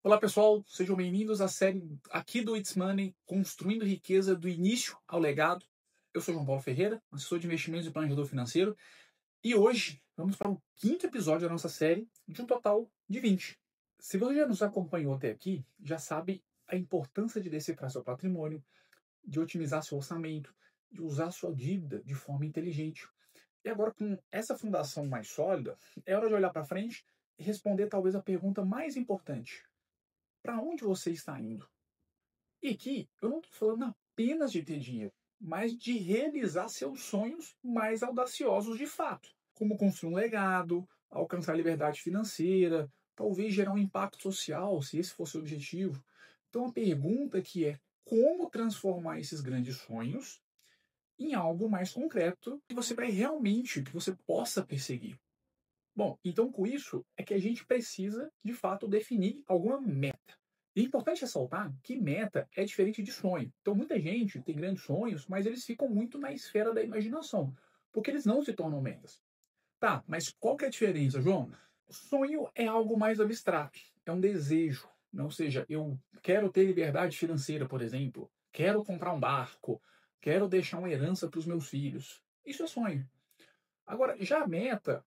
Olá pessoal, sejam bem-vindos à série aqui do It's Money, Construindo Riqueza do Início ao Legado. Eu sou João Paulo Ferreira, assessor de investimentos e planejador financeiro, e hoje vamos para o quinto episódio da nossa série, de um total de 20. Se você já nos acompanhou até aqui, já sabe a importância de decifrar seu patrimônio, de otimizar seu orçamento, de usar sua dívida de forma inteligente. E agora, com essa fundação mais sólida, é hora de olhar para frente e responder talvez a pergunta mais importante: para onde você está indo? E aqui eu não estou falando apenas de ter dinheiro, mas de realizar seus sonhos mais audaciosos de fato, como construir um legado, alcançar a liberdade financeira, talvez gerar um impacto social, se esse fosse o objetivo. Então a pergunta aqui é como transformar esses grandes sonhos em algo mais concreto que você vai realmente, que você possa perseguir. Bom, então com isso é que a gente precisa, de fato, definir alguma meta. E é importante ressaltar que meta é diferente de sonho. Então muita gente tem grandes sonhos, mas eles ficam muito na esfera da imaginação, porque eles não se tornam metas. Tá, mas qual que é a diferença, João? Sonho é algo mais abstrato, é um desejo. Ou seja, eu quero ter liberdade financeira, por exemplo, quero comprar um barco, quero deixar uma herança para os meus filhos. Isso é sonho. Agora, já a meta,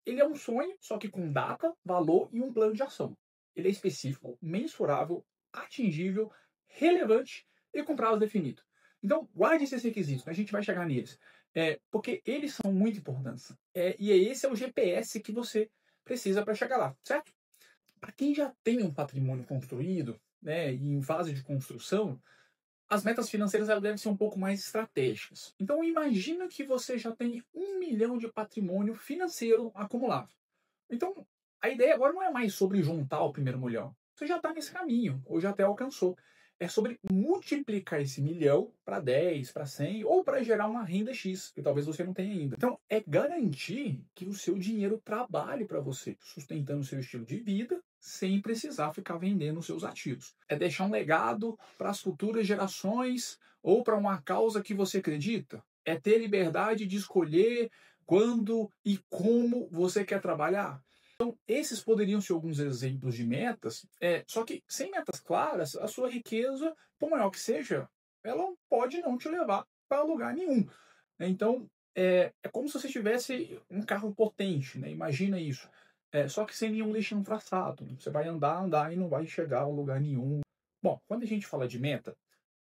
ele é um sonho, só que com data, valor e um plano de ação. Ele é específico, mensurável, atingível, relevante e com prazo definido. Então, guarde esses requisitos, a gente vai chegar neles. Porque eles são muito importantes. Esse é o GPS que você precisa para chegar lá, certo? Para quem já tem um patrimônio construído, né, e em fase de construção, as metas financeiras elas devem ser um pouco mais estratégicas. Então, imagina que você já tem 1 milhão de patrimônio financeiro acumulado. Então, a ideia agora não é mais sobre juntar o primeiro milhão. Você já está nesse caminho, ou já até alcançou. É sobre multiplicar esse milhão para 10, para 100, ou para gerar uma renda X, que talvez você não tenha ainda. Então, é garantir que o seu dinheiro trabalhe para você, sustentando o seu estilo de vida, sem precisar ficar vendendo os seus ativos. É deixar um legado para as futuras gerações, ou para uma causa que você acredita. É ter liberdade de escolher quando e como você quer trabalhar. Então, esses poderiam ser alguns exemplos de metas, só que sem metas claras, a sua riqueza, por maior que seja, ela pode não te levar para lugar nenhum. Então, é como se você tivesse um carro potente, né? Imagina isso. Só que sem nenhum destino traçado. Você vai andar, andar e não vai chegar a lugar nenhum. Bom, quando a gente fala de meta,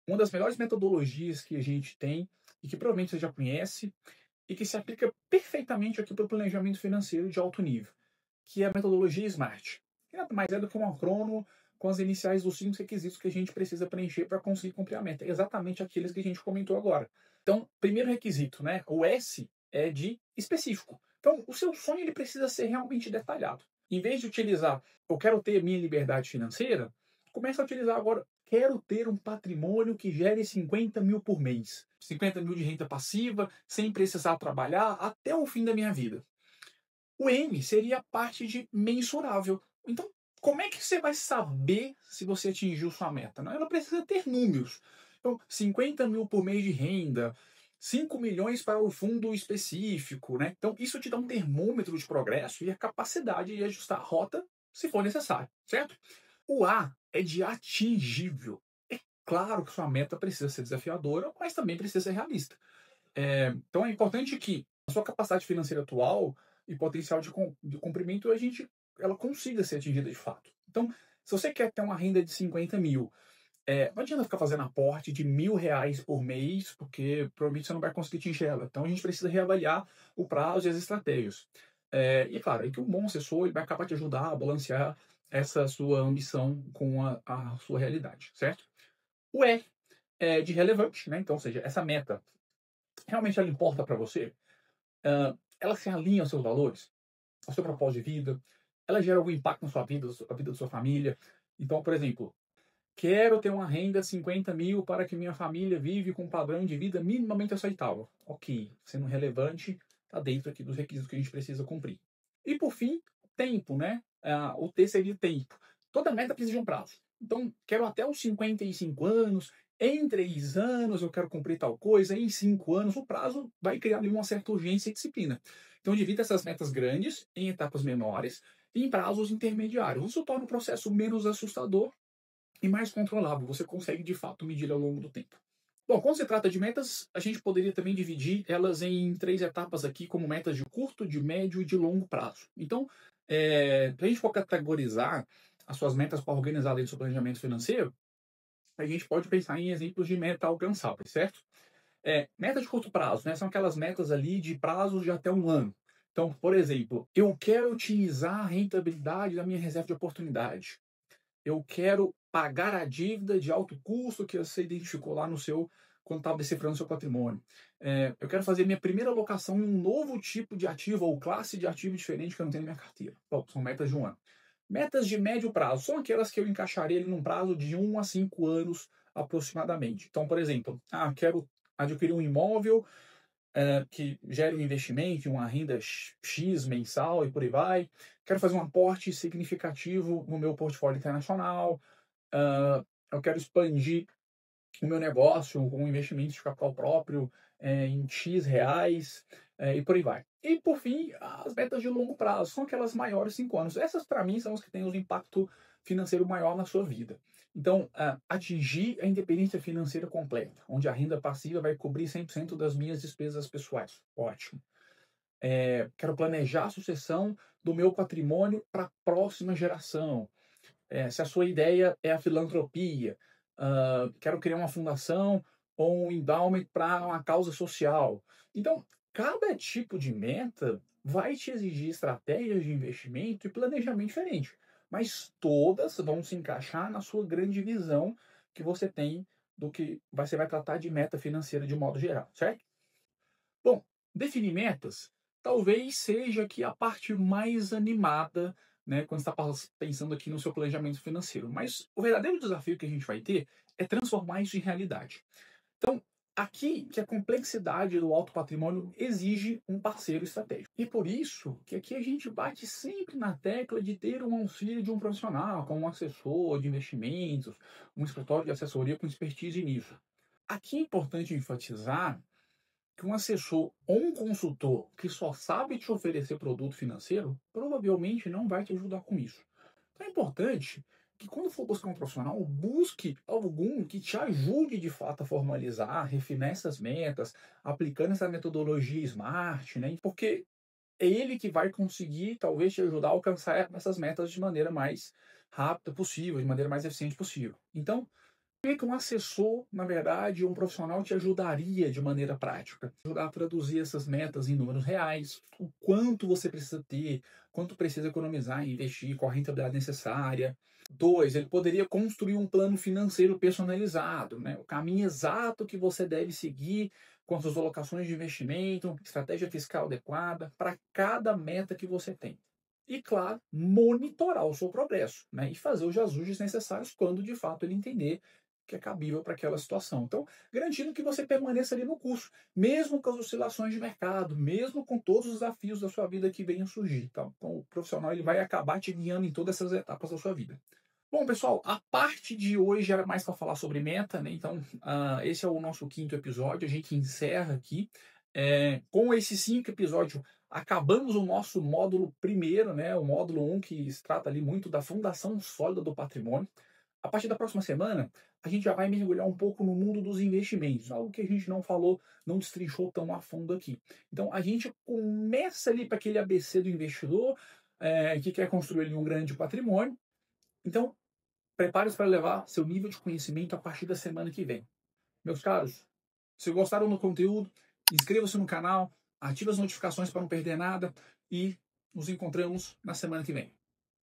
uma das melhores metodologias que a gente tem, e que provavelmente você já conhece, e que se aplica perfeitamente aqui para o planejamento financeiro de alto nível, que é a metodologia SMART, que nada mais é do que um acrônimo com as iniciais dos 5 requisitos que a gente precisa preencher para conseguir cumprir a meta. É exatamente aqueles que a gente comentou agora. Então, primeiro requisito, né? O S é de específico. Então, o seu sonho ele precisa ser realmente detalhado. Em vez de utilizar, eu quero ter minha liberdade financeira, começa a utilizar agora, quero ter um patrimônio que gere 50 mil por mês. 50 mil de renda passiva, sem precisar trabalhar até o fim da minha vida. O M seria a parte de mensurável. Então, como é que você vai saber se você atingiu sua meta? Não, ela precisa ter números. Então, 50 mil por mês de renda, 5 milhões para o fundo específico, né? Então, isso te dá um termômetro de progresso e a capacidade de ajustar a rota se for necessário, certo? O A é de atingível. É claro que sua meta precisa ser desafiadora, mas também precisa ser realista. Então é importante que a sua capacidade financeira atual e potencial de cumprimento ela consiga ser atingida de fato. Então, se você quer ter uma renda de 50 mil, não adianta ficar fazendo aporte de R$ 1.000 por mês, porque provavelmente você não vai conseguir atingir ela. Então a gente precisa reavaliar o prazo e as estratégias. E claro, aí que um bom assessor ele vai acabar te ajudar a balancear essa sua ambição com a sua realidade, certo? O E é de relevante, né? Então, ou seja, essa meta realmente ela importa para você? Ela se alinha aos seus valores, ao seu propósito de vida? Ela gera algum impacto na sua vida, na vida da sua família? Então, por exemplo, quero ter uma renda de 50 mil para que minha família vive com um padrão de vida minimamente aceitável. Ok, sendo relevante, está dentro aqui dos requisitos que a gente precisa cumprir. E por fim, tempo, né? O T seria tempo. Toda meta precisa de um prazo. Então, quero até os 55 anos, em 3 anos eu quero cumprir tal coisa, em 5 anos, o prazo vai criar ali uma certa urgência e disciplina. Então, divida essas metas grandes em etapas menores em prazos intermediários. Isso torna o processo menos assustador e mais controlável. Você consegue, de fato, medir ao longo do tempo. Bom, quando se trata de metas, a gente poderia também dividir elas em 3 etapas aqui, como metas de curto, de médio e de longo prazo. Então, para a gente for categorizar as suas metas para organizar dentro do seu planejamento financeiro, a gente pode pensar em exemplos de meta alcançáveis, certo? Meta de curto prazo, né? São aquelas metas ali de prazos de até 1 ano. Então, por exemplo, eu quero otimizar a rentabilidade da minha reserva de oportunidade. Eu quero pagar a dívida de alto custo que você identificou lá no seu, quando estava decifrando seu patrimônio. Eu quero fazer minha primeira alocação em um novo tipo de ativo ou classe de ativo diferente que eu não tenho na minha carteira. Bom, são metas de 1 ano. Metas de médio prazo são aquelas que eu encaixaria ali num prazo de 1 a 5 anos aproximadamente. Então, por exemplo, quero adquirir um imóvel que gere um investimento, uma renda X mensal e por aí vai. Quero fazer um aporte significativo no meu portfólio internacional. Eu quero expandir o meu negócio com investimentos de capital próprio em X reais e por aí vai. E por fim, as metas de longo prazo são aquelas maiores 5 anos. Essas, para mim, são as que têm um impacto financeiro maior na sua vida. Então, atingir a independência financeira completa, onde a renda passiva vai cobrir 100% das minhas despesas pessoais. Ótimo. Quero planejar a sucessão do meu patrimônio para a próxima geração. Se a sua ideia é a filantropia, quero criar uma fundação ou um endowment para uma causa social. Então, cada tipo de meta vai te exigir estratégias de investimento e planejamento diferente, mas todas vão se encaixar na sua grande visão que você tem do que você vai tratar de meta financeira de modo geral, certo? Bom, definir metas talvez seja aqui a parte mais animada, né, quando está pensando aqui no seu planejamento financeiro. Mas o verdadeiro desafio que a gente vai ter é transformar isso em realidade. Então, aqui que a complexidade do alto patrimônio exige um parceiro estratégico. E por isso que aqui a gente bate sempre na tecla de ter um auxílio de um profissional, como um assessor de investimentos, um escritório de assessoria com expertise nisso. Aqui é importante enfatizar que um assessor ou um consultor que só sabe te oferecer produto financeiro provavelmente não vai te ajudar com isso. Então é importante que quando for buscar um profissional, busque algum que te ajude de fato a formalizar, refinar essas metas, aplicando essa metodologia SMART, né? Porque é ele que vai conseguir talvez te ajudar a alcançar essas metas de maneira mais rápida possível, de maneira mais eficiente possível. Então, que um assessor, na verdade, um profissional te ajudaria de maneira prática, ajudar a traduzir essas metas em números reais, o quanto você precisa ter, quanto precisa economizar e investir, qual a rentabilidade necessária. 2, ele poderia construir um plano financeiro personalizado, né? O caminho exato que você deve seguir com suas alocações de investimento, estratégia fiscal adequada para cada meta que você tem. E, claro, monitorar o seu progresso, né? E fazer os ajustes necessários quando de fato ele entender que é cabível para aquela situação. Então, garantindo que você permaneça ali no curso, mesmo com as oscilações de mercado, mesmo com todos os desafios da sua vida que venham surgir. Tá? Então, o profissional ele vai acabar te guiando em todas essas etapas da sua vida. Bom, pessoal, a parte de hoje era mais para falar sobre meta, né? Então, esse é o nosso 5º episódio. A gente encerra aqui. Com esses 5 episódios, acabamos o nosso módulo primeiro, né? O módulo 1, que se trata ali muito da fundação sólida do patrimônio. A partir da próxima semana, a gente já vai mergulhar um pouco no mundo dos investimentos, algo que a gente não falou, não destrinchou tão a fundo aqui. Então, a gente começa ali para aquele ABC do investidor, que quer construir ali um grande patrimônio. Então, prepare-se para levar seu nível de conhecimento a partir da semana que vem. Meus caros, se gostaram do conteúdo, inscreva-se no canal, ative as notificações para não perder nada e nos encontramos na semana que vem.